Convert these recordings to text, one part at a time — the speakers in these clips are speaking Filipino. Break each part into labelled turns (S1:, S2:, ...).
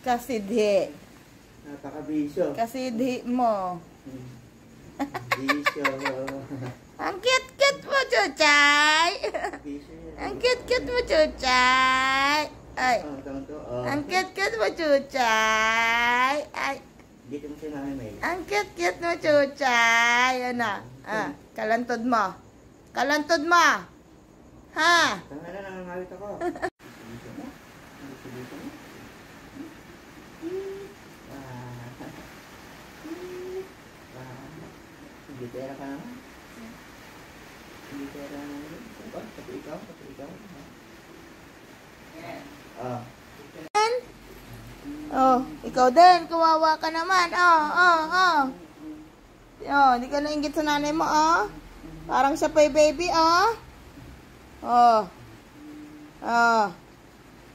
S1: Kasidhi.
S2: Napaka-bisyo.
S1: Kasidhi mo.
S2: Bisyo.
S1: Ang cute-cute mo, Chuchay. Ang cute-cute mo, Chuchay. Ay. Ang cute-cute mo, Chuchay. Ay.
S2: Dito mo siya namin, May.
S1: Ang cute-cute mo, Chuchay. Yan na. Kalantod mo. Kalantod mo. Ha?
S2: Tanga na, nangangawit ako. Dito mo. Dito mo. Gitera ka naman. Gitera naman. Pati ikaw.
S1: Oh, ikaw din. Kawawa ka naman. Oh, hindi ka nainggit sa nanay mo, oh. Parang siya pa yung baby, oh.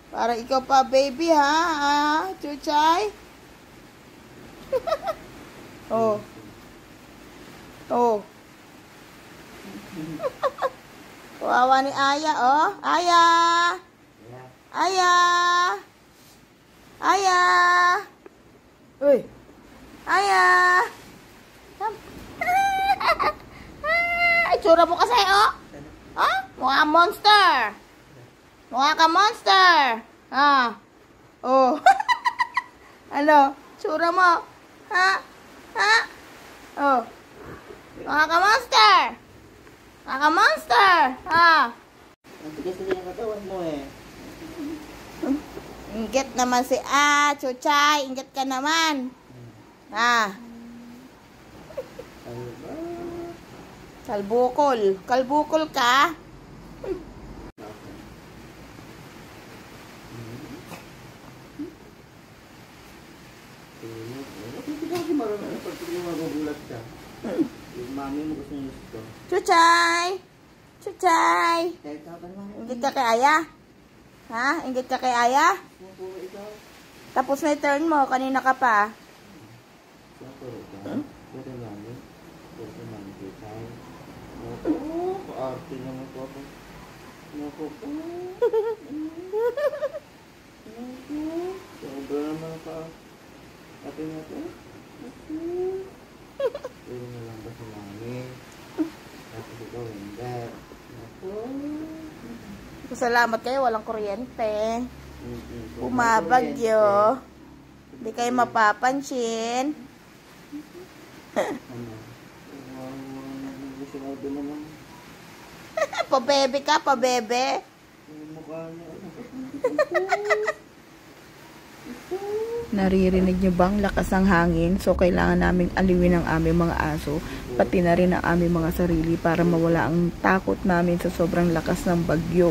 S1: Parang ikaw pa baby, ha? Chuchay? Oh. Kawawa ni Aya, oh. Aya! Uy! Aya! Itsura mo kasi, oh. Mukha kang monster. Mukha kang monster. Oh. Ano? Itsura mo. Oh. Mukha kang monster. Mukha kang monster.
S2: Ang tigas na yung katawan mo, eh.
S1: Inggit naman si Chuchay. Inggit ka naman. Kalbukol. Kalbukol ka?
S2: Mami mo gusto nyo gusto.
S1: Chuchay! Chuchay! Inggit ka kay Aya? Ha? Inggit ka kay Aya? Tapos na yung turn mo. Kanina ka pa.
S2: Arte naman po ako. Naku po. Sobra naman ka. Ate nga po. Puro na lang ba si mami? Tapos ikaw hindi. Naku.
S1: Salamat kayo. Walang kuryente. Bumabagyo. Hindi kayo mapapansin.
S2: Sinabi naman.
S1: Pabebe ka, pabebe. Naririnig nyo bang lakas ng hangin? So, kailangan naming aliwin ang aming mga aso, pati na rin ang aming mga sarili para mawala ang takot namin sa sobrang lakas ng bagyo.